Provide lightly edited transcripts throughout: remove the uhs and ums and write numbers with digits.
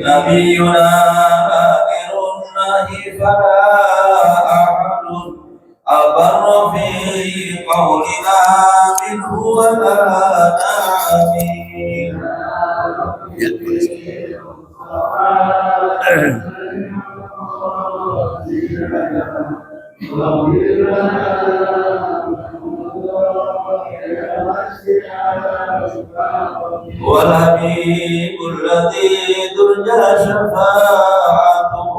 نبينا آخر الله فلا أحد أبر في قولنا منه ولا آمين. والحبيب الذي ترجى شفاعته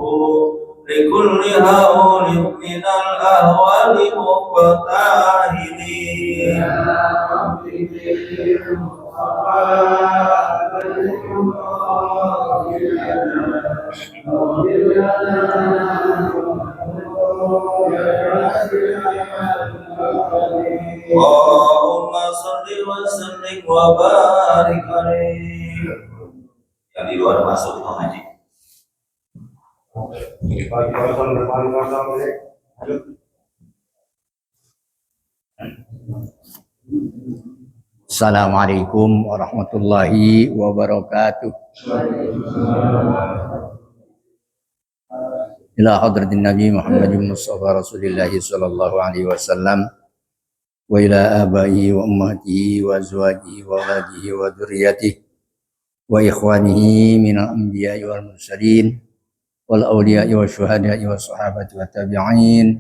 لكل هول من الأهوال مقتحمين. اللهم صل وسلم وبارك عليه. Yang di luar masuk itu ngaji. Assalamualaikum warahmatullahi wabarakatuh. Ila hadratin Nabi Muhammadin Mustafa Rasulillahi sallallahu alaihi wasallam wa ila abaihi wa ummatihi wa azwajihi wa waladihi wa dzurriyyatihi wa ikhwanihi minal anbiya'i wal mursalin wal awliya'i wa syuhada'i wa sahabati wa tabi'in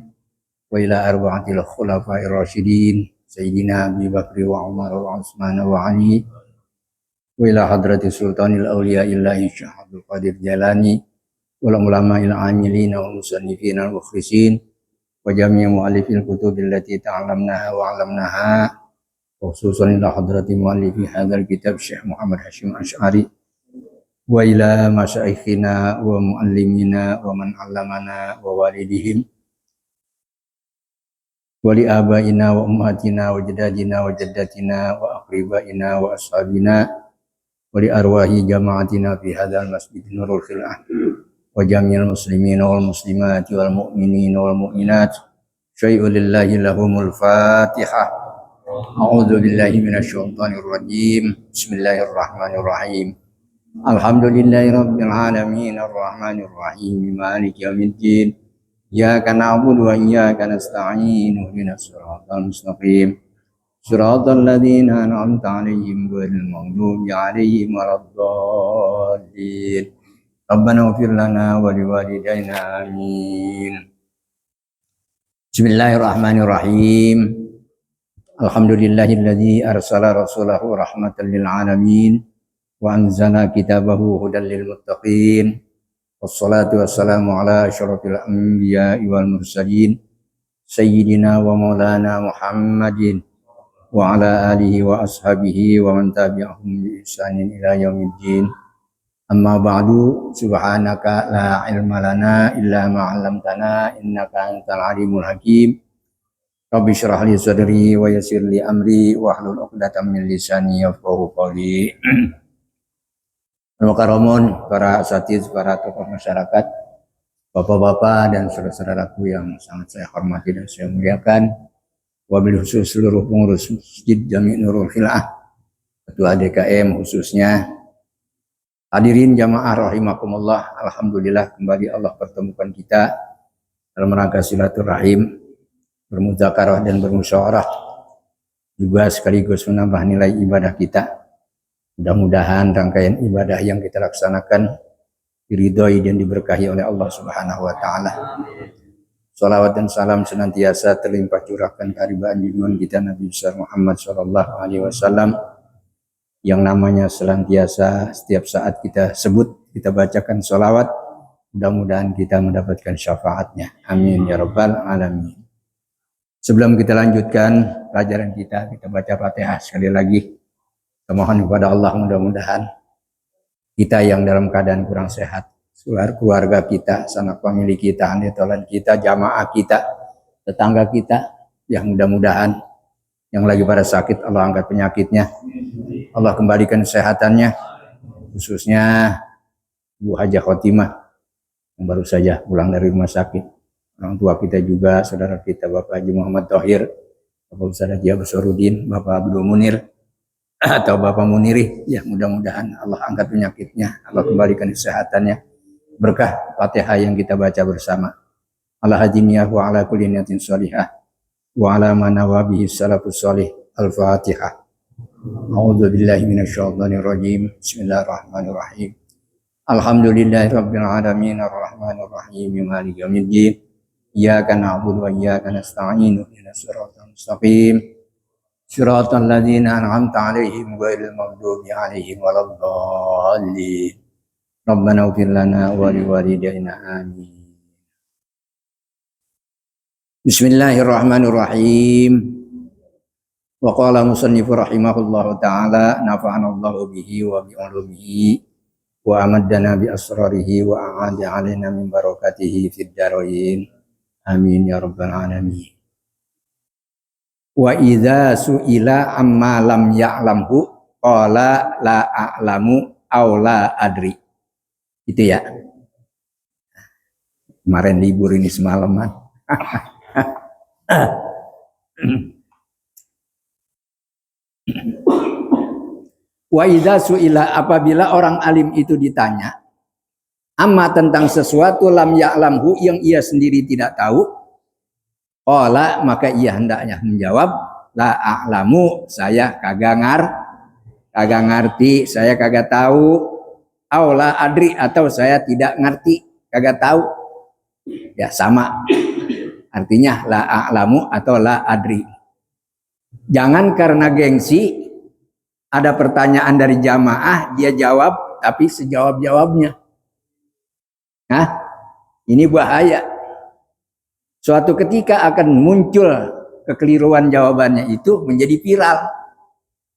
wa ila arba'atil khulafa'ir rasyidin Sayyidina Abi Bakri wa Umar wa Utsman wa Ali wa ila hadrati sultanil awliya'illahi Syekh Abdul Qadir Jalani wal ulama'il amilina wa musannifina al mukhlisin wa jami' mu'allifil kutubil lati ta'allamnaha wa 'allamnaha khususan ila hadrati mu'allifi hadzal kitab Syekh Muhammad Hashim Asy'ari wa ila masyayikhina wa muallimina wa man 'allamana wa walidihim wa li abaina wa ummatina wa jadadina wa jaddatina wa aqribaina wa ashabina wa li arwahi jama'atina fi hadzal masjid Nurul Khil'ah wa jami'il muslimin wal muslimat wal mu'minin wal mu'minat syai'un lillahi lahumul fatihah. A'udzu billahi minasyaitonir rajim. Bismillahirrahmanirrahim. Alhamdulillahi rabbil alamin arrahmanir rahim maliki yaumiddin. Iyyaka na'budu wa iyyaka nasta'in ihdinas siratal mustaqim siratal ladzina an'amta 'alaihim ghairil maghdubi 'alaihim waladdallin. Rabbana ighfir lana wa liwalidayna amin. Bismillahirrahmanirrahim. Alhamdulillahilladzi arsala rasulahu rahmatan lil alamin wa anzala kitabahu hudan lil muttaqin. Wassalatu wassalamu ala asyrafil anbiya'i wal mursalin sayyidina wa maulana Muhammadin wa ala alihi wa ashabihi wa man tabi'ahum bi ihsanin ila yaumiddin. Amma ba'du, subhanaka la ilma lana illa ma 'allamtana innaka antal alimul hakim. Rabbi shrah li sadri wa yassir li amri wa hlul 'uqdatam min lisani yafqahu qawli. Al-Mukarramun, para asatiz, para tokoh masyarakat, bapak-bapak dan saudara-saudaraku yang sangat saya hormati dan saya muliakan, wabil khusus seluruh pengurus Masjid Jami' Nurul Khil'ah, Ketua DKM khususnya, hadirin jamaah rahimakumullah. Alhamdulillah kembali Allah pertemukan kita dalam rangka silaturahim, bermuzakarah dan bermusyawarah, juga sekaligus menambah nilai ibadah kita. Mudah-mudahan rangkaian ibadah yang kita laksanakan diridhoi dan diberkahi oleh Allah Subhanahu wa taala. Salawat dan salam senantiasa terlimpah curahkan keharibaan junjungan kita Nabi besar Muhammad sallallahu alaihi wasallam yang namanya senantiasa setiap saat kita sebut, kita bacakan salawat. Mudah-mudahan kita mendapatkan syafaatnya. Amin ya rabbal alamin. Sebelum kita lanjutkan pelajaran kita baca Fatihah sekali lagi. Kita mohon kepada Allah mudah-mudahan kita yang dalam keadaan kurang sehat, keluarga kita, sanak famili kita, ahli tolan kita, jamaah kita, tetangga kita, yang mudah-mudahan yang lagi pada sakit Allah angkat penyakitnya, Allah kembalikan kesehatannya, khususnya Bu Hajah Khotimah yang baru saja pulang dari rumah sakit, orang tua kita juga, saudara kita Bapak Haji Muhammad Thohir, Bapak Ustaz Haji Absarudin, Bapak Abdul Munir, atau Bapak Muniri, ya mudah-mudahan Allah angkat penyakitnya, Allah kembalikan kesehatannya, berkah Fatihah yang kita baca bersama. Ala hadiniyah wa ala kulli niyatin sholihah wa ala ma nawa bihi salafus sholih. Al-Fatihah. A'udzu billahi minasyaitonir rajim. Bismillahirrahmanirrahim. Alhamdulillahirabbil alamin arrahmanir rahim maliki yaumiddin. Iyyaka na'budu wa iyyaka nasta'in ihdinas siratal mustaqim. Siratal ladzina an'amta 'alaihim ghairil maghdubi 'alaihim waladdallin. Rabbana ighfir lana wa liwalidayna amin. Bismillahirrahmanirrahim. Wa qala musannifu rahimahullahu ta'ala nafa'anallahu bihi wa bi ulumihi wa amaddana bi asrarihi wa a'ada 'alaina min barakatihi fid dharain. Amin ya rabbal alamin. Wa idza su'ila amma lam ya'lamhu qala la a'lamu aw la adri. Itu ya. Kemarin libur ini semalaman. Wa idza su'ila, apabila orang alim itu ditanya amma tentang sesuatu lam ya'lamhu yang ia sendiri tidak tahu, qala maka ia hendaknya menjawab la a'lamu, saya kagak ngerti, saya kagak tahu, aw la adri, atau saya tidak ngerti, kagak tahu. Ya sama. Artinya la a'lamu atau la adri. Jangan karena gengsi ada pertanyaan dari jamaah dia jawab tapi sejawab-jawabnya. Nah, ini bahaya. Suatu ketika akan muncul kekeliruan jawabannya itu menjadi viral.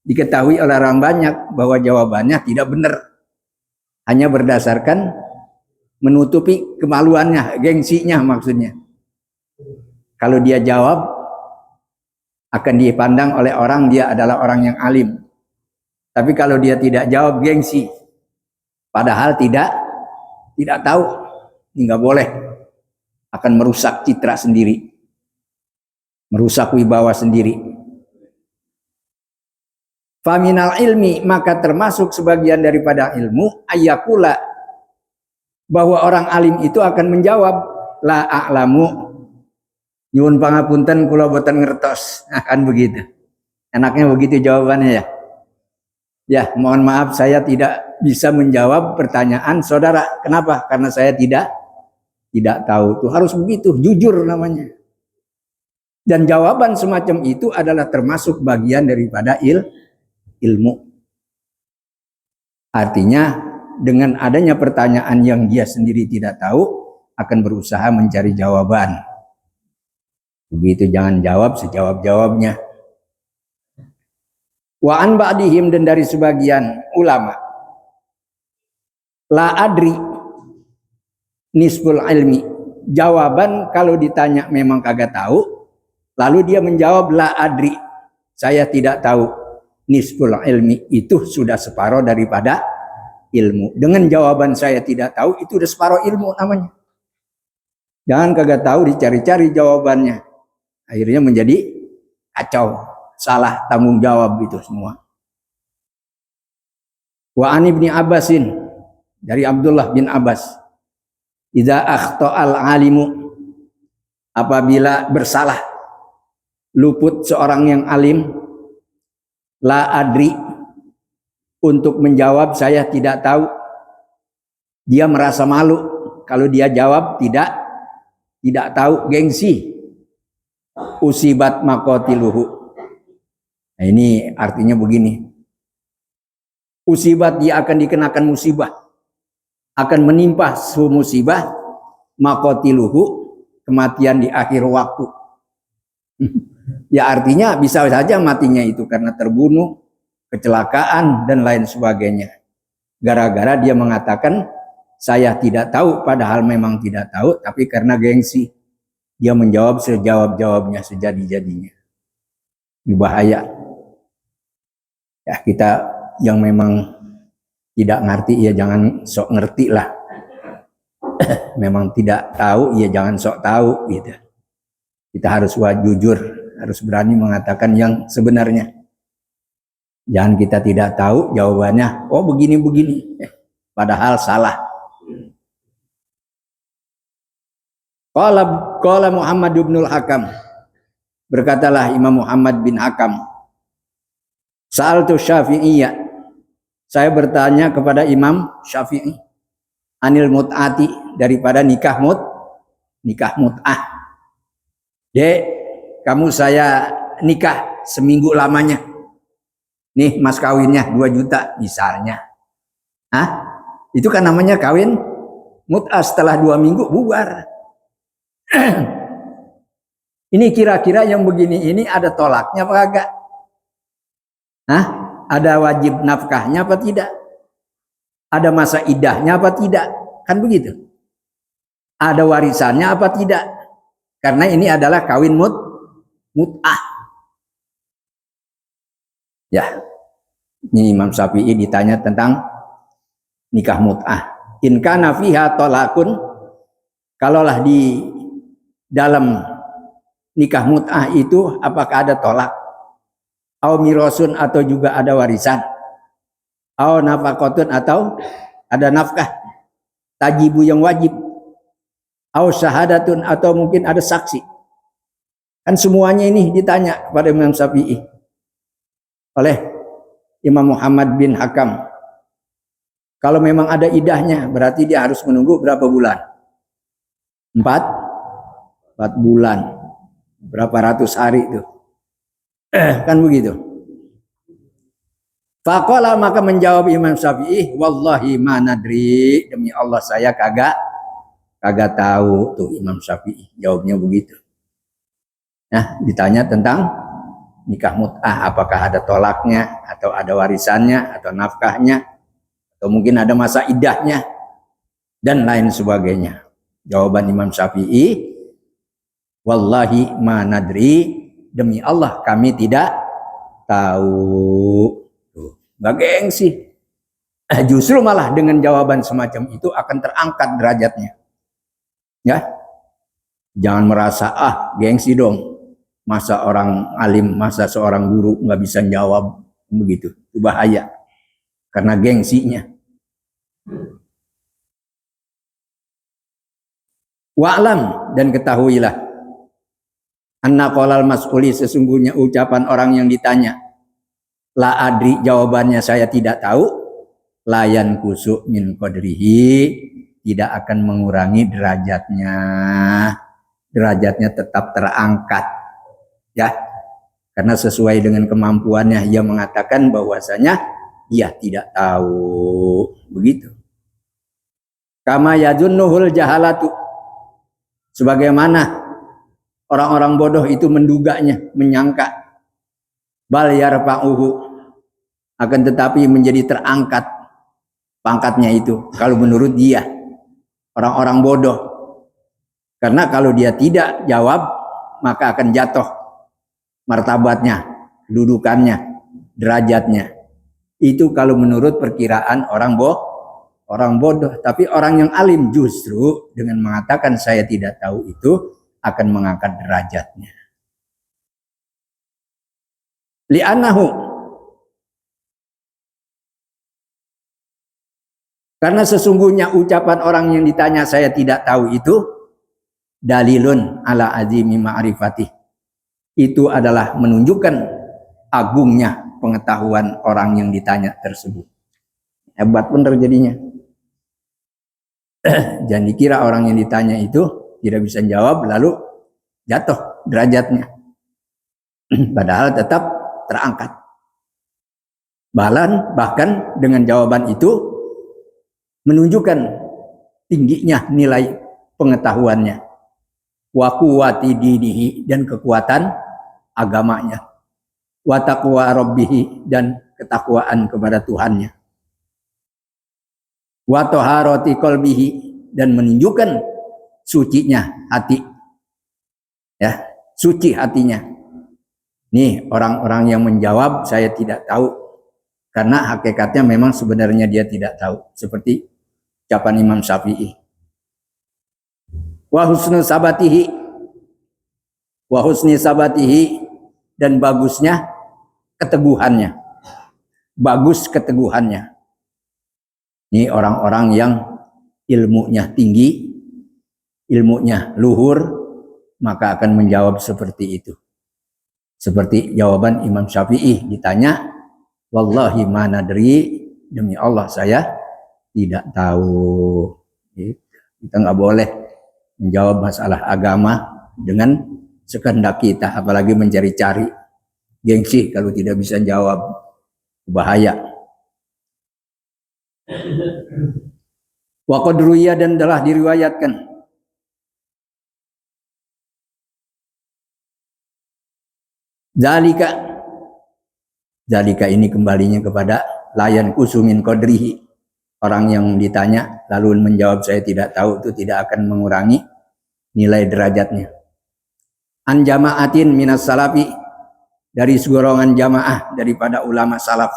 Diketahui oleh orang banyak bahwa jawabannya tidak benar. Hanya berdasarkan menutupi kemaluannya, gengsinya maksudnya. Kalau dia jawab akan dipandang oleh orang dia adalah orang yang alim. Tapi kalau dia tidak jawab, gengsi. Padahal tidak tahu, ini nggak boleh. Akan merusak citra sendiri, merusak wibawa sendiri. Faminal ilmi, maka termasuk sebagian daripada ilmu ayyakula, bahwa orang alim itu akan menjawab la a'lamu, nyuwun pangapunten kula boten ngertos. Akan begitu. Enaknya begitu jawabannya ya. Ya, mohon maaf saya tidak bisa menjawab pertanyaan saudara. Kenapa? Karena saya tidak tahu. Tuh harus begitu, jujur namanya. Dan jawaban semacam itu adalah termasuk bagian daripada ilmu. Artinya dengan adanya pertanyaan yang dia sendiri tidak tahu, akan berusaha mencari jawaban. Begitu, jangan jawab sejawab-jawabnya. Wa an ba'dihim, dan dari sebagian ulama, la adri nisful ilmi, jawaban kalau ditanya memang kagak tahu, lalu dia menjawab la adri, saya tidak tahu, nisful ilmi, itu sudah separuh daripada ilmu. Dengan jawaban saya tidak tahu, itu udah separuh ilmu namanya. Jangan kagak tahu dicari-cari jawabannya, akhirnya menjadi kacau, salah tanggung jawab itu semua. Wa an ibni Abbasin, dari Abdullah bin Abbas, idza akhta'al alimu, apabila bersalah, luput seorang yang alim, la adri, untuk menjawab saya tidak tahu, dia merasa malu kalau dia jawab tidak tahu, gengsi. Usibat makotiluhu. Nah, ini artinya begini. Usibat, dia akan dikenakan musibah, akan menimpa musibah, makotiluhu, kematian di akhir waktu. Ya artinya bisa saja matinya itu karena terbunuh, kecelakaan dan lain sebagainya. Gara-gara dia mengatakan saya tidak tahu, padahal memang tidak tahu, tapi karena gengsi dia menjawab sejawab-jawabnya, sejadi-jadinya. Ini bahaya. Ya, kita yang memang tidak ngerti ya jangan sok ngerti lah. Memang tidak tahu ya jangan sok tahu gitu. Kita harus jujur. harus berani mengatakan yang sebenarnya. Jangan kita tidak tahu jawabannya, oh begini-begini, padahal salah. Qala Muhammad bin Hakam, berkatalah Imam Muhammad bin Hakam, Sa'altu Syafi'iyya, saya bertanya kepada Imam Syafi'i, anil mut'ati, daripada nikah mut'ah. Dek, kamu saya nikah seminggu lamanya. Nih mas kawinnya 2 juta misalnya. Itu kan namanya kawin mut'ah, setelah 2 minggu bubar. Ini kira-kira yang begini ini ada tolaknya apa kagak? Ada wajib nafkahnya apa tidak? Ada masa idahnya apa tidak? Kan begitu. Ada warisannya apa tidak? Karena ini adalah kawin mut'ah. Ya, ini Imam Syafi'i ditanya tentang nikah mut'ah. In kana fiha talakun, kalaulah di dalam nikah mut'ah itu apakah ada tolak? Au mirosun, atau juga ada warisan? Au nafakotun, atau ada nafkah tajibu yang wajib? Au syahadatun, atau mungkin ada saksi? Kan semuanya ini ditanya kepada Imam Syafi'i oleh Imam Muhammad bin Hakam. Kalau memang ada idahnya, berarti dia harus menunggu berapa bulan? 4 bulan. Berapa ratus hari itu? Kan begitu. Faqala, maka menjawab Imam Syafi'i, wallahi ma nadri, demi Allah saya kagak tahu. Tuh Imam Syafi'i jawabnya begitu. Nah, ditanya tentang nikah mut'ah, apakah ada tolaknya, atau ada warisannya, atau nafkahnya, atau mungkin ada masa idahnya, dan lain sebagainya. Jawaban Imam Syafi'i, wallahi ma nadri, demi Allah kami tidak tahu. Gak gengsi. Justru malah dengan jawaban semacam itu akan terangkat derajatnya. Ya, jangan merasa gengsi dong. Masa orang alim, masa seorang guru nggak bisa jawab begitu, itu bahaya karena gengsinya. Wa'lam, dan ketahuilah, anna qolal mas'uli, sesungguhnya ucapan orang yang ditanya, la adri, jawabannya saya tidak tahu, layan kusuk min qadrihi, tidak akan mengurangi derajatnya. Derajatnya tetap terangkat. Ya, karena sesuai dengan kemampuannya ia mengatakan bahwasanya dia tidak tahu, begitu. Kama yajunnuhul jahalatu, sebagaimana orang-orang bodoh itu menduganya, menyangka. Bal yarfa'uhu, akan tetapi menjadi terangkat pangkatnya itu kalau menurut dia, orang-orang bodoh. Karena kalau dia tidak jawab maka akan jatuh martabatnya, kedudukannya, derajatnya. Itu kalau menurut perkiraan orang bodoh. Tapi orang yang alim justru dengan mengatakan saya tidak tahu itu akan mengangkat derajatnya. Li'annahu, karena sesungguhnya ucapan orang yang ditanya saya tidak tahu itu dalilun ala azimi ma'rifati, itu adalah menunjukkan agungnya pengetahuan orang yang ditanya tersebut. Hebat bener jadinya. Jangan dikira orang yang ditanya itu tidak bisa jawab lalu jatuh derajatnya. Padahal tetap terangkat. Bahkan dengan jawaban itu menunjukkan tingginya nilai pengetahuannya. Wa quwwati dinihi, dan kekuatan agamanya. Wa taqwa rabbihi, dan ketakwaan kepada Tuhannya. Wa taharati qalbihi, dan menunjukkan sucinya hati. Ya, suci hatinya. Nih orang-orang yang menjawab saya tidak tahu, karena hakikatnya memang sebenarnya dia tidak tahu, seperti ucapan Imam Syafi'i. Wa husni sabatihi, dan bagusnya keteguhannya. Bagus keteguhannya. Ini orang-orang yang ilmunya tinggi, ilmunya luhur, maka akan menjawab seperti itu. Seperti jawaban Imam Syafi'i ditanya, wallahi ma nadri, demi Allah saya tidak tahu. Kita nggak boleh menjawab masalah agama dengan sekehendak kita, apalagi mencari-cari gengsi kalau tidak bisa jawab, bahaya. Wa qad ruwiya, dan telah diriwayatkan Zalika ini kembalinya kepada layan kusumin qadrihi. Orang yang ditanya lalu menjawab saya tidak tahu, itu tidak akan mengurangi nilai derajatnya. An jama'atin minas salafi, dari segolongan jamaah daripada ulama salaf.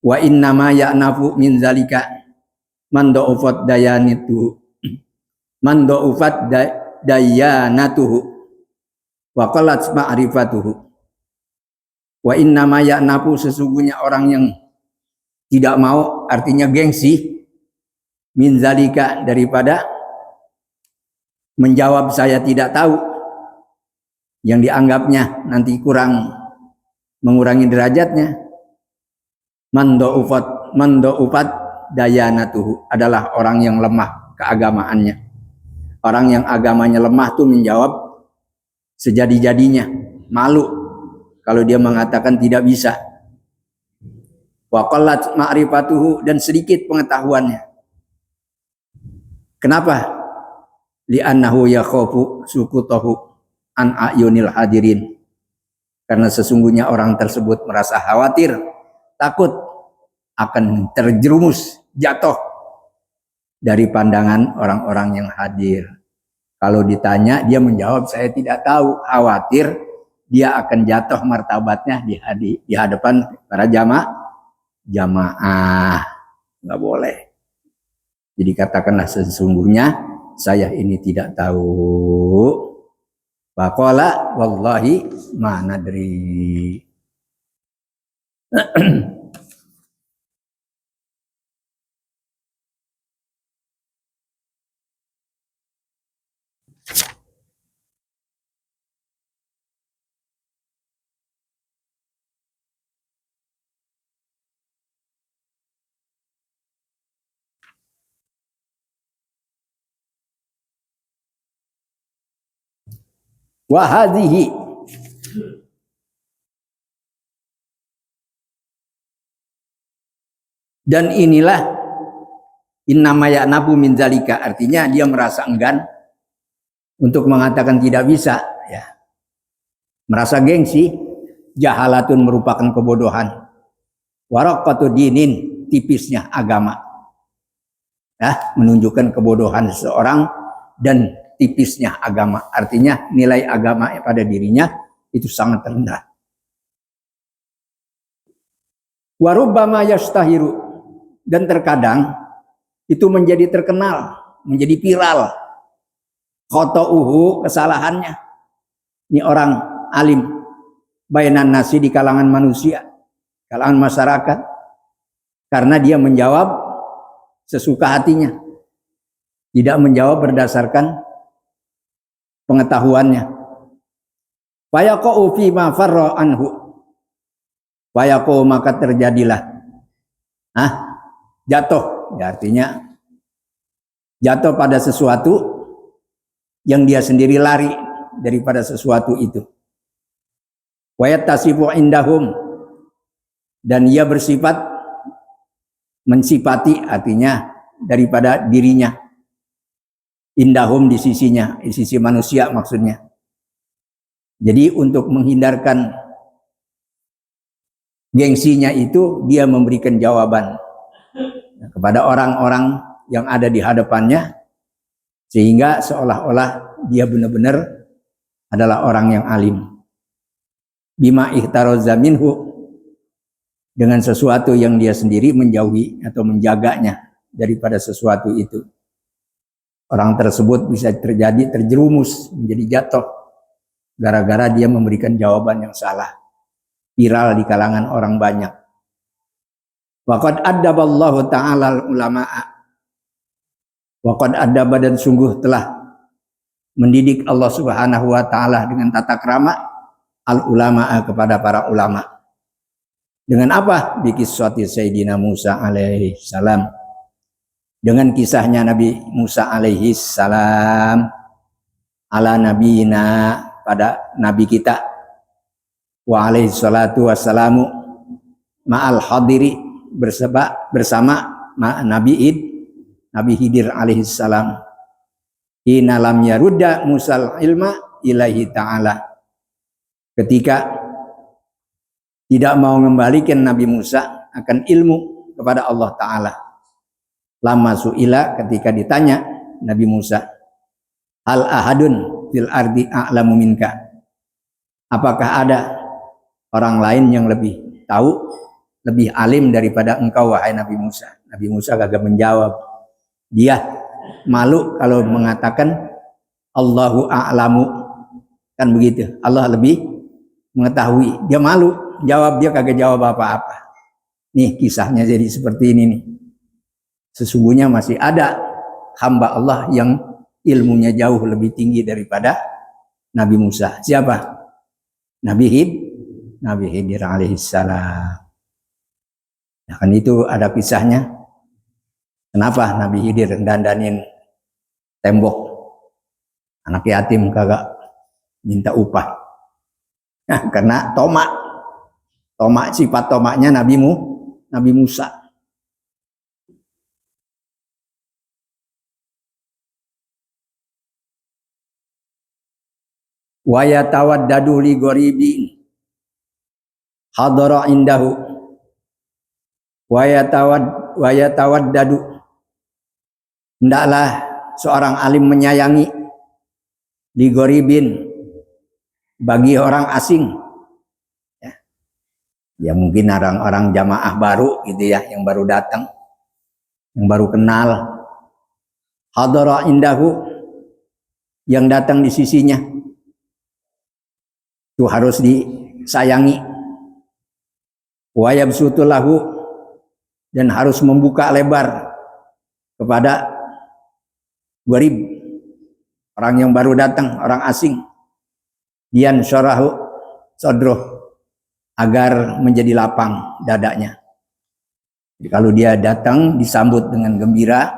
Wa innama ya'nafu min zalika man da'ufat dayanatuhu wa qalat ma'rifatuhu. Wa innama ya'nafu, sesungguhnya orang yang tidak mau, artinya gengsi, min zalika, daripada menjawab saya tidak tahu, yang dianggapnya nanti kurang mengurangi derajatnya. Man da'ufat dayanatuhu, adalah orang yang lemah keagamaannya. Orang yang agamanya lemah tuh menjawab sejadi-jadinya, malu kalau dia mengatakan tidak bisa. Wa qallat ma'rifatuhu, dan sedikit pengetahuannya. Kenapa? Li'annahu yakhafu sukutahu an ayunil hadirin, karena sesungguhnya orang tersebut merasa khawatir, takut akan terjerumus, jatuh dari pandangan orang-orang yang hadir. Kalau ditanya dia menjawab saya tidak tahu, khawatir dia akan jatuh martabatnya di hadapan para jamaah. Nggak boleh. Jadi katakanlah sesungguhnya saya ini tidak tahu. Faqala wallahi ma nadri. Wa hadhihi, dan inilah innama ya'nabu min zalika, artinya dia merasa enggan untuk mengatakan tidak bisa, ya. Merasa gengsi. Jahalatun, merupakan kebodohan. Waraqatu dinin, tipisnya agama. Ya, menunjukkan kebodohan seseorang dan tipisnya agama, artinya nilai agama pada dirinya itu sangat rendah. Warubbama yastahiru, dan terkadang itu menjadi terkenal, menjadi viral, khota'uhu, kesalahannya. Ini orang alim bainan nasi, di kalangan manusia, kalangan masyarakat, karena dia menjawab sesuka hatinya, tidak menjawab berdasarkan pengetahuannya. Fayaqa'u fi ma farra anhu, fayaqa'u, maka terjadilah jatuh, ya, artinya jatuh pada sesuatu yang dia sendiri lari daripada sesuatu itu. Wa yattasifu indahum, dan ia bersifat mensifati, artinya daripada dirinya, indahum, di sisinya, di sisi manusia maksudnya. Jadi untuk menghindarkan gengsinya itu, dia memberikan jawaban kepada orang-orang yang ada di hadapannya, sehingga seolah-olah dia benar-benar adalah orang yang alim. Bima ihtaroza minhu, dengan sesuatu yang dia sendiri menjauhi atau menjaganya daripada sesuatu itu. Orang tersebut bisa terjadi terjerumus, menjadi jatuh gara-gara dia memberikan jawaban yang salah, viral di kalangan orang banyak. Waqad addaballahu ta'ala ulama'a. Waqad addaba, dan sungguh telah mendidik Allah Subhanahu wa taala dengan tata krama al ulama'a, kepada para ulama. Dengan apa? Bi qissati Sayyidina Musa alaihi salam. Dengan kisahnya Nabi Musa alaihi salam, ala nabiyina, pada nabi kita, wa alaihi salatu wassalamu, ma'al hadiri, bersama Nabi Khidir alaihi salam. Hina lam yarudda Musal ilma ilahi ta'ala, ketika tidak mau mengembalikan Nabi Musa akan ilmu kepada Allah Ta'ala. Lama su'ila, ketika ditanya Nabi Musa, hal ahadun fil ardi a'lamu minka, apakah ada orang lain yang lebih tahu, lebih alim daripada engkau wahai Nabi Musa? Nabi Musa kagak menjawab. Dia malu kalau mengatakan Allahu a'lamu, kan begitu, Allah lebih mengetahui. Dia malu jawab, dia kagak jawab apa-apa. Nih kisahnya jadi seperti ini nih. Sesungguhnya masih ada hamba Allah yang ilmunya jauh lebih tinggi daripada Nabi Musa. Siapa? Nabi Khidir alaihissalam. Nah, kan itu ada kisahnya. Kenapa Nabi Khidir dandanin tembok anak yatim kagak minta upah? Nah, karena tomak, sifat tomaknya Nabi Musa. Wa yatawaddadu li gharibin hadara indahu, wa yatawaddadu, hendaklah seorang alim menyayangi li gharibin, bagi orang asing, ya mungkin orang-orang jamaah baru gitu ya, yang baru datang, yang baru kenal. Hadara indahu, yang datang di sisinya, itu harus disayangi. Wa yabsutu lahu, dan harus membuka lebar kepada gharib, orang yang baru datang, orang asing. Dian syarahu sadruh, agar menjadi lapang dadanya. Jadi kalau dia datang disambut dengan gembira,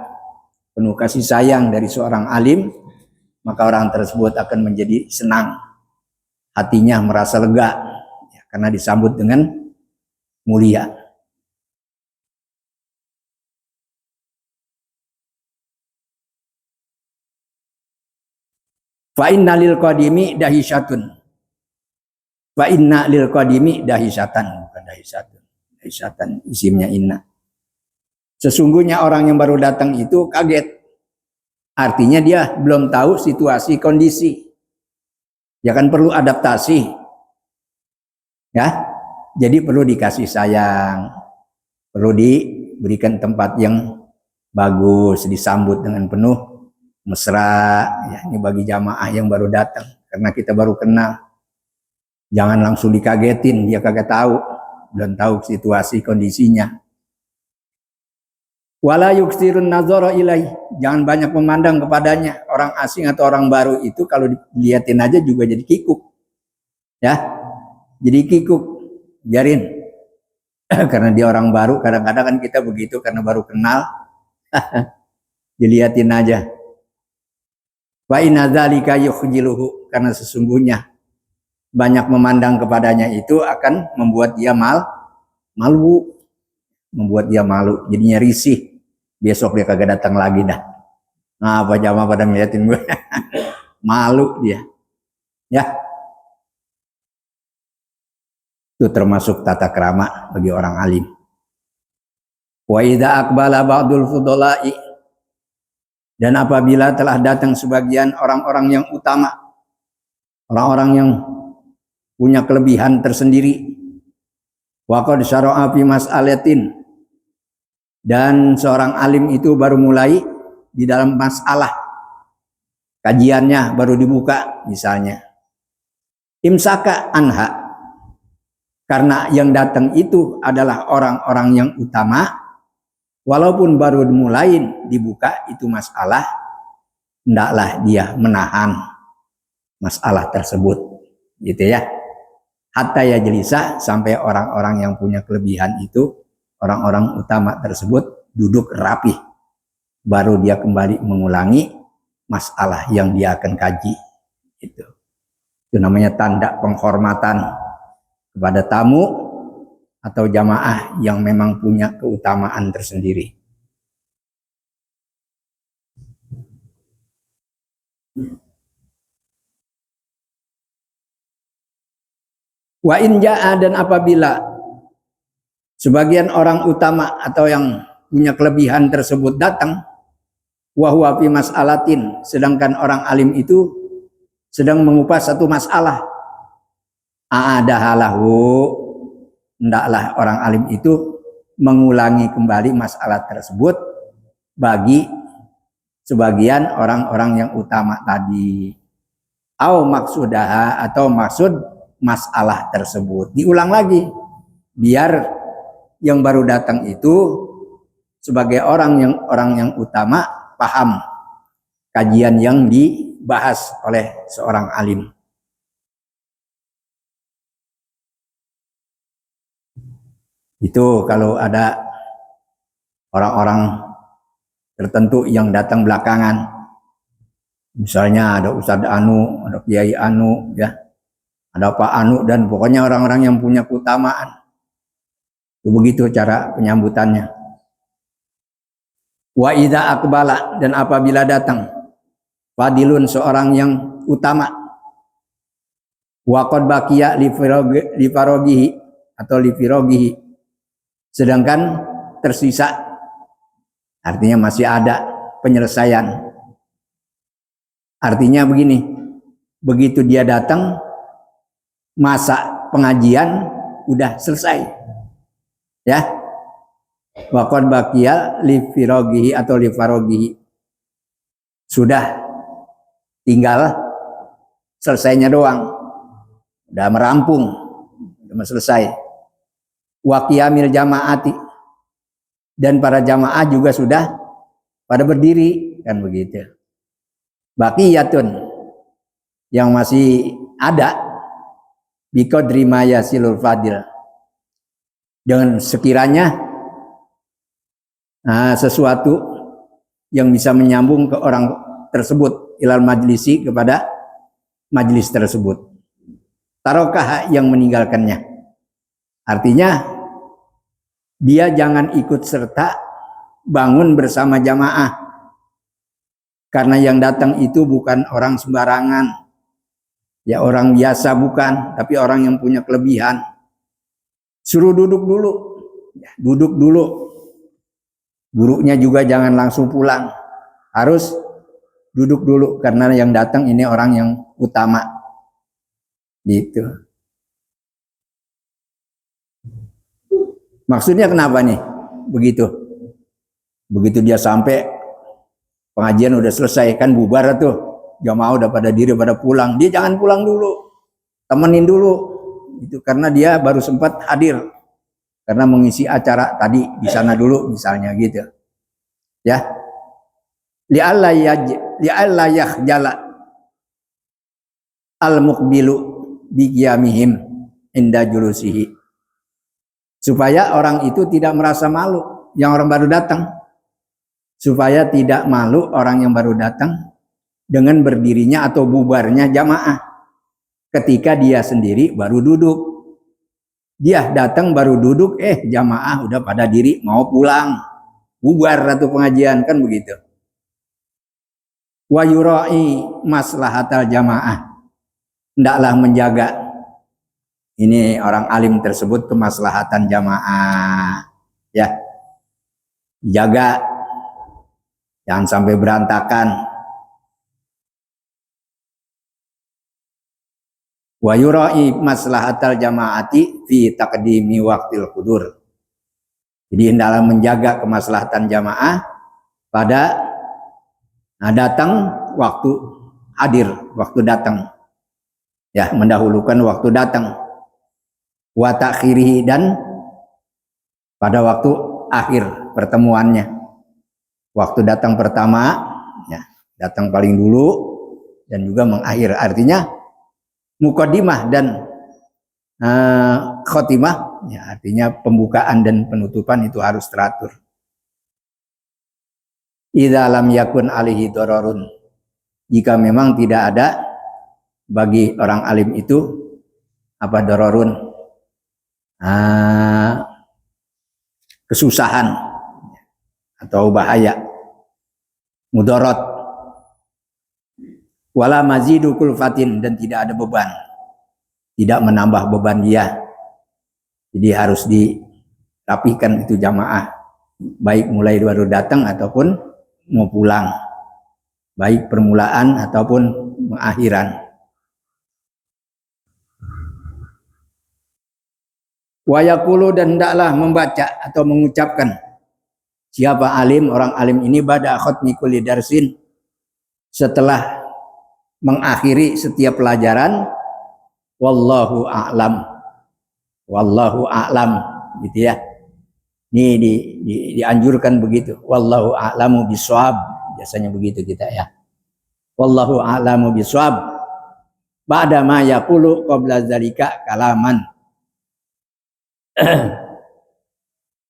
penuh kasih sayang dari seorang alim, maka orang tersebut akan menjadi senang, hatinya merasa lega, ya, karena disambut dengan mulia. Fa inna lil qadimi dahisyatun. Fa inna lil qadimi dahisyatan, bukan dahisyatun. Dahisyatan isimnya inna. Sesungguhnya orang yang baru datang itu kaget. Artinya dia belum tahu situasi kondisi. Ya kan perlu adaptasi. Ya. Jadi perlu dikasih sayang. Perlu diberikan tempat yang bagus, disambut dengan penuh mesra, ya, ini bagi jamaah yang baru datang, karena kita baru kenal. Jangan langsung dikagetin, dia kagak tahu, belum tahu situasi kondisinya. Wala yuksirun nazara ilaih, jangan banyak memandang kepadanya. Orang asing atau orang baru itu kalau dilihatin aja juga jadi kikuk, ya, jadi kikuk, biarin. Karena dia orang baru, kadang-kadang kan kita begitu, karena baru kenal, dilihatin aja. Wa inna dzalika yukhjiluhu, karena sesungguhnya banyak memandang kepadanya itu akan membuat dia malu, membuat dia malu, jadinya risih. Besok dia kagak datang lagi dah. Nah, apa jamaah pada ngeliatin gue. Malu dia. Ya. Itu termasuk tata krama bagi orang alim. Wa idza aqbala ba'dul fudala'i, dan apabila telah datang sebagian orang-orang yang utama, orang-orang yang punya kelebihan tersendiri, wa qad syara'a fi mas'alatin, dan seorang alim itu baru mulai di dalam masalah, kajiannya baru dibuka misalnya, imsaka anha, karena yang datang itu adalah orang-orang yang utama, walaupun baru mulai dibuka itu masalah, hendaklah dia menahan masalah tersebut, gitu ya. Hatta ya jelisa, sampai orang-orang yang punya kelebihan itu, orang-orang utama tersebut duduk rapih, baru dia kembali mengulangi masalah yang dia akan kaji. Itu namanya tanda penghormatan kepada tamu atau jamaah yang memang punya keutamaan tersendiri. Wa in ja'a, dan apabila sebagian orang utama atau yang punya kelebihan tersebut datang, wa huwa fi mas'alatin, sedangkan orang alim itu sedang mengupas satu masalah, a'adahalahu, hendaklah orang alim itu mengulangi kembali masalah tersebut bagi sebagian orang-orang yang utama tadi. Au maksudaha, atau maksud masalah tersebut diulang lagi, biar yang baru datang itu sebagai orang yang utama paham kajian yang dibahas oleh seorang alim. Itu kalau ada orang-orang tertentu yang datang belakangan, misalnya ada Ustadz Anu, ada Kiai Anu, ya, ada Pak Anu, dan pokoknya orang-orang yang punya keutamaan. Begitu cara penyambutannya. Wa idza aqbala, dan apabila datang fadilun, seorang yang utama, wa qad baqiya li farogihi, atau li firogihi, sedangkan tersisa, artinya masih ada penyelesaian. Artinya begini, begitu dia datang, masa pengajian udah selesai, ya. Waqad baqiya li firogihi atau li farogihi, sudah tinggal selesainya doang, udah merampung, udah selesai. Wa qiyamil jamaati, dan para jamaah juga sudah pada berdiri, kan begitu. Baqiyatun, yang masih ada, biqadri ma yasilul fadil, dengan sekiranya sesuatu yang bisa menyambung ke orang tersebut, ilal majlisi, kepada majlis tersebut. Tarokah, yang meninggalkannya, artinya dia jangan ikut serta bangun bersama jamaah, karena yang datang itu bukan orang sembarangan, ya orang biasa bukan, tapi orang yang punya kelebihan. Suruh duduk dulu, duduk dulu. Gurunya juga jangan langsung pulang, harus duduk dulu, karena yang datang ini orang yang utama, gitu. Maksudnya kenapa nih begitu? Begitu dia sampai pengajian udah selesai, kan bubar tuh, jamaah udah pada diri, pada pulang, dia jangan pulang dulu, temenin dulu, itu karena dia baru sempat hadir karena mengisi acara tadi di sana dulu, misalnya gitu, ya. Li'alla yakhjala al-muqbilu biqiyamihim inda julusihi, supaya orang itu tidak merasa malu, yang orang baru datang, supaya tidak malu orang yang baru datang dengan berdirinya atau bubarnya jamaah ketika dia sendiri baru duduk. Dia datang baru duduk, jamaah udah pada diri mau pulang, bubar atau pengajian, kan begitu. Wa yura'i maslahatal jamaah, hendaklah menjaga, ini orang alim tersebut, kemaslahatan jamaah, ya, jaga, jangan sampai berantakan. Wa yura'i maslahatal jamaati fi taqdimi waqtil hudur, jadi hendaklah menjaga kemaslahatan jamaah pada datang waktu hadir, waktu datang. Ya, mendahulukan waktu datang. Wa ta'khirihi, dan pada waktu akhir pertemuannya. Waktu datang pertama, ya, datang paling dulu, dan juga mengakhir. Artinya muqaddimah dan khotimah, ya, artinya pembukaan dan penutupan itu harus teratur. Idza lam yakun alihi dararun, jika memang tidak ada bagi orang alim itu apa dararun, kesusahan atau bahaya, mudarat, wala mazidu kulfatin, dan tidak ada beban, tidak menambah beban dia. Jadi harus dirapikan itu jamaah, baik mulai baru datang ataupun mau pulang, baik permulaan ataupun pengakhiran. Wa yaqulu, dan hendaklah membaca atau mengucapkan siapa alim, orang alim ini ba'da khatmi kulli darsin, setelah mengakhiri setiap pelajaran, wallahu a'lam, wallahu a'lam, gitu ya. Ini dianjurkan begitu, wallahu a'lamu bishawab, biasanya begitu kita ya. Wallahu a'lamu bishawab ba'da ma yaqulu qabla zalika kalaman.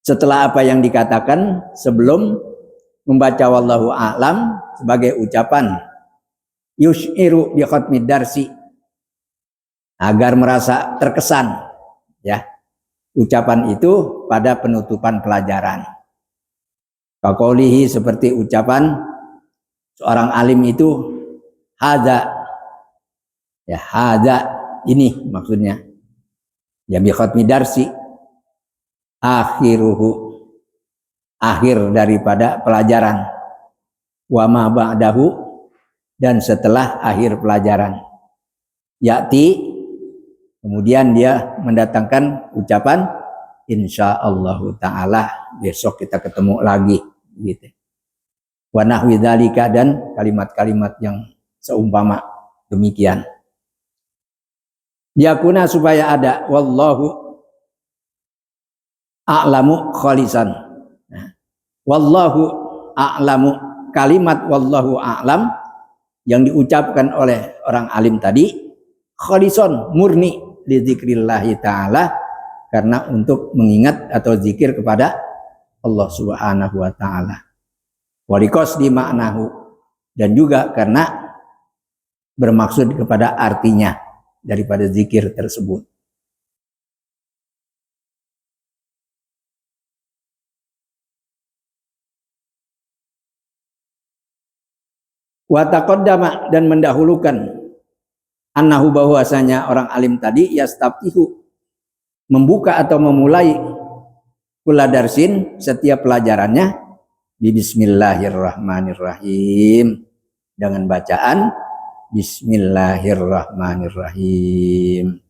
Setelah apa yang dikatakan sebelum membaca wallahu a'lam sebagai ucapan yus'iru bi khatmid darsi, agar merasa terkesan, ya, ucapan itu pada penutupan pelajaran. Kaqaulihi, seperti ucapan seorang alim itu, hadza, ya, hadza ini maksudnya, ya, bi khatmid darsi, akhiruhu, akhir daripada pelajaran, wa ma ba'dahu, dan setelah akhir pelajaran, ya'ti, kemudian dia mendatangkan ucapan insyaallah ta'ala, besok kita ketemu lagi, gitu. Wa nahwi dzalika, dan kalimat-kalimat yang seumpama demikian. Yakuna, supaya ada wallahu a'lamu khalisan. Nah, wallahu a'lamu, kalimat wallahu a'lam yang diucapkan oleh orang alim tadi khalison, murni, li dzikrillahi ta'ala, karena untuk mengingat atau zikir kepada Allah Subhanahu wa ta'ala. Wa liqasdi ma'nahu, dan juga karena bermaksud kepada artinya daripada zikir tersebut. Wa taqaddama, dan mendahulukan, annahu, bahwasanya orang alim tadi yastaftihu, membuka atau memulai kulla darsin, setiap pelajarannya, bismillahirrahmanirrahim, dengan bacaan bismillahirrahmanirrahim.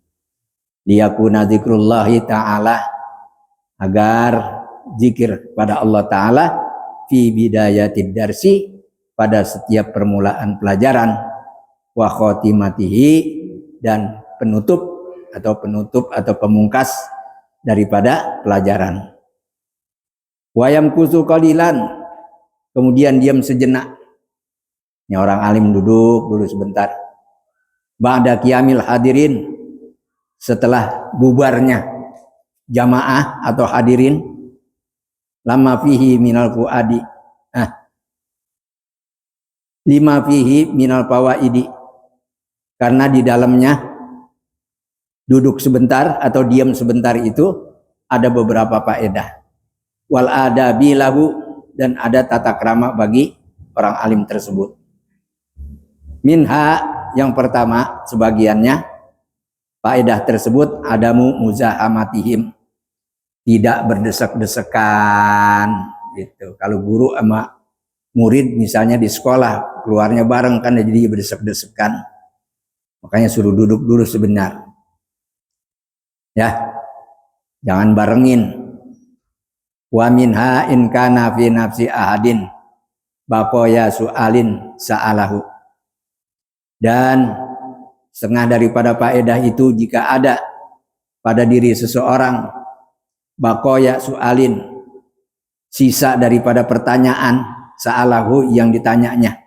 Liyakuna dzikrullahi ta'ala, agar zikir pada Allah Ta'ala, fi bidayatid darsi, pada setiap permulaan pelajaran, wa khotimatihi, dan penutup atau pemungkas daripada pelajaran. Wa yamkusu qalilan, kemudian diam sejenak. Ini orang alim duduk dulu sebentar. Ba'da qiyamil hadirin, setelah bubarnya jamaah atau hadirin, lama fihi minal fuadi, lima fihi minal fawaidi, karena di dalamnya duduk sebentar atau diam sebentar itu ada beberapa faedah. Wal adabi lahu, dan ada tata krama bagi orang alim tersebut. Minha, yang pertama sebagiannya, faedah tersebut adamu muzahamatihim, tidak berdesak-desakan gitu. Kalau guru sama murid misalnya di sekolah keluarnya bareng kan, jadi berdesak-desakan, makanya suruh duduk dulu sebentar, ya, jangan barengin. Wa minha in kana fi nafsi ahadin baqaya su'alin sa'alahu, dan setengah daripada faedah itu jika ada pada diri seseorang bakoya su'alin, sisa daripada pertanyaan sa'alahu yang ditanyanya.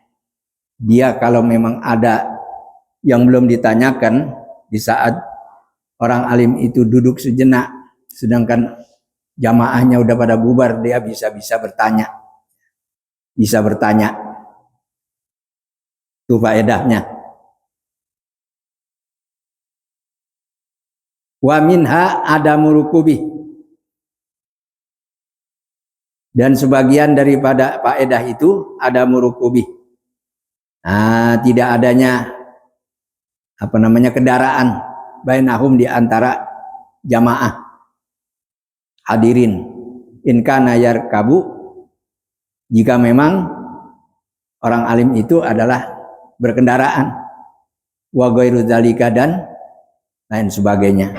Dia kalau memang ada yang belum ditanyakan di saat orang alim itu duduk sejenak sedangkan jamaahnya udah pada bubar, dia bisa bertanya. Bisa bertanya. Itu faedahnya. Wa minha adamu rukubi. Dan sebagian daripada faedah itu adamu rukubi. Nah, tidak adanya kendaraan bainahum di antara jamaah hadirin. In kana yarkabu, jika memang orang alim itu adalah berkendaraan, wa ghairu dzalika dan lain sebagainya.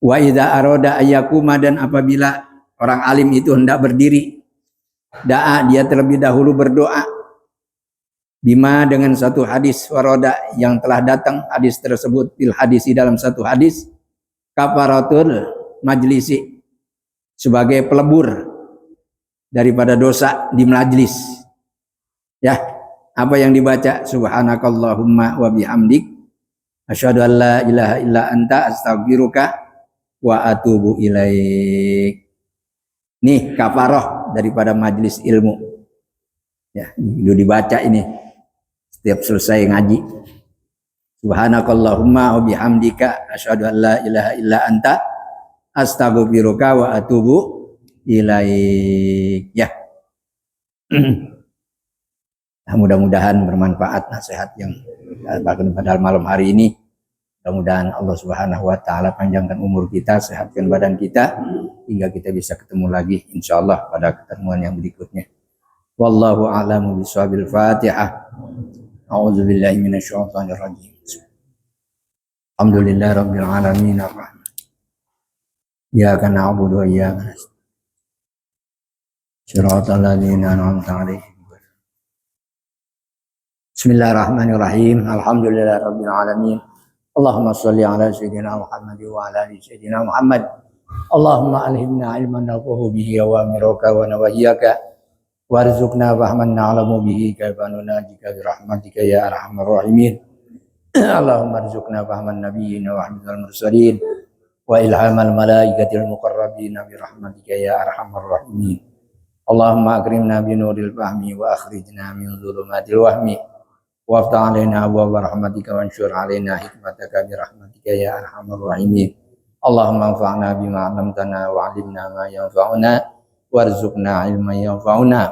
Wa idza arada ayyakuma, dan apabila orang alim itu hendak berdiri, da'a, dia terlebih dahulu berdoa, bima, dengan satu hadis waroda yang telah datang hadis tersebut fil hadisi dalam satu hadis, kafaratul majlisi, sebagai pelebur daripada dosa di majlis. Ya, apa yang dibaca? Subhanakallahumma wa bihamdik asyhadu an la ilaha illa anta astaghfiruka wa atubu ilaik. Nih kafarah daripada majlis ilmu. Ya, itu dibaca ini setiap selesai ngaji. Subhanakallahumma wa bihamdika asyhadu an la ilaha illa anta astaghfiruka wa atubu ilaik. Ya. Mudah-mudahan bermanfaat nasihat yang pada malam hari ini. Mudah-mudahan Allah Subhanahu wa taala panjangkan umur kita, sehatkan badan kita hingga kita bisa ketemu lagi insyaallah pada pertemuan yang berikutnya. Wallahu a'lamu bishawab. Fatihah. A'udzu billahi minasyaitonir rajim. Alhamdulillahirabbil alamin arrahman. Iyyaka na'budu wa iyyaka nasta'in. Shiratal ladzina an'amta 'alaihim. Bismillahirrahmanirrahim. Alhamdulillahirabbil alamin. Allahumma shalli ala sayyidina Muhammad wa ala ali sayyidina Muhammad. Allahumma alhimna ilman nafahu bihi wa amiraka wa nawahiyaka warzuqna fahman na'lamu bihi kaifa nunajika bi rahmatika ya arhamar rahimin. Allahumma arzuqna fahman nabiyyin wa hifdzal mursalin wa ilhamal malaikatil muqarrabin bi rahmatika ya arhamar rahimin. Allahumma akrimna bi nuril fahmi wa akhrijna min dhulumatil wahmi waftah alaina abwaaba rahmatika wansyur alaina hikmataka bi rahmatika ya arhamar rahimin. Allahumma anfa'na bima 'allamtana wa 'allimna ma yanfa'una warzuqna ilman yanfa'una.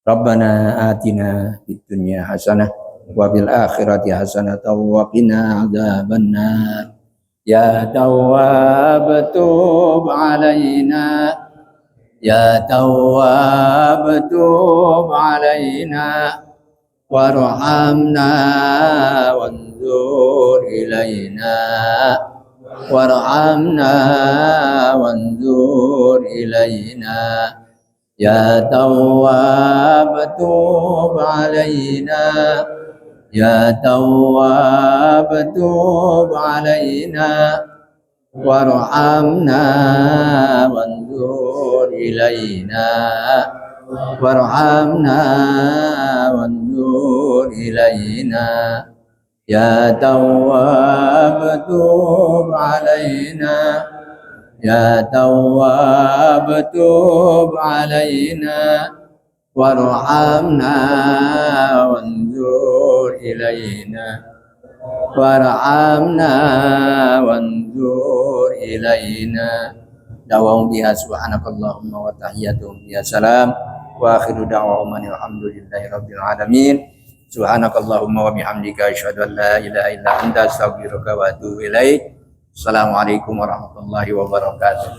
Rabbana atina fid dunya hasanah wa fil akhirati hasanah wa qina adzabannar. Ya Tawwab tub 'alaina, ya Tawwab tub 'alaina warhamna wanzur ilaina, warhamna wanzur ilaina. Ya Tawwab tub 'alaina, ya Tawwab tub 'alaina warhamna wanzur ilaina, warhamna wanzur ilaina. Ya Tawwab tub 'alaina, ya Tawwab tub 'alaina warhamna wanzur ilaina, warhamna wanzur ilaina. Da'wahum biha subhanakallahumma wa tahiyyatuhum ya salam wa akhiru da'wahum alhamdulillahi rabbil alamin. Subhanakallahumma wa bihamdika asyhadu an la ilaha illa anta astaghfiruka wa atubu ilaik. Assalamualaikum warahmatullahi wabarakatuh.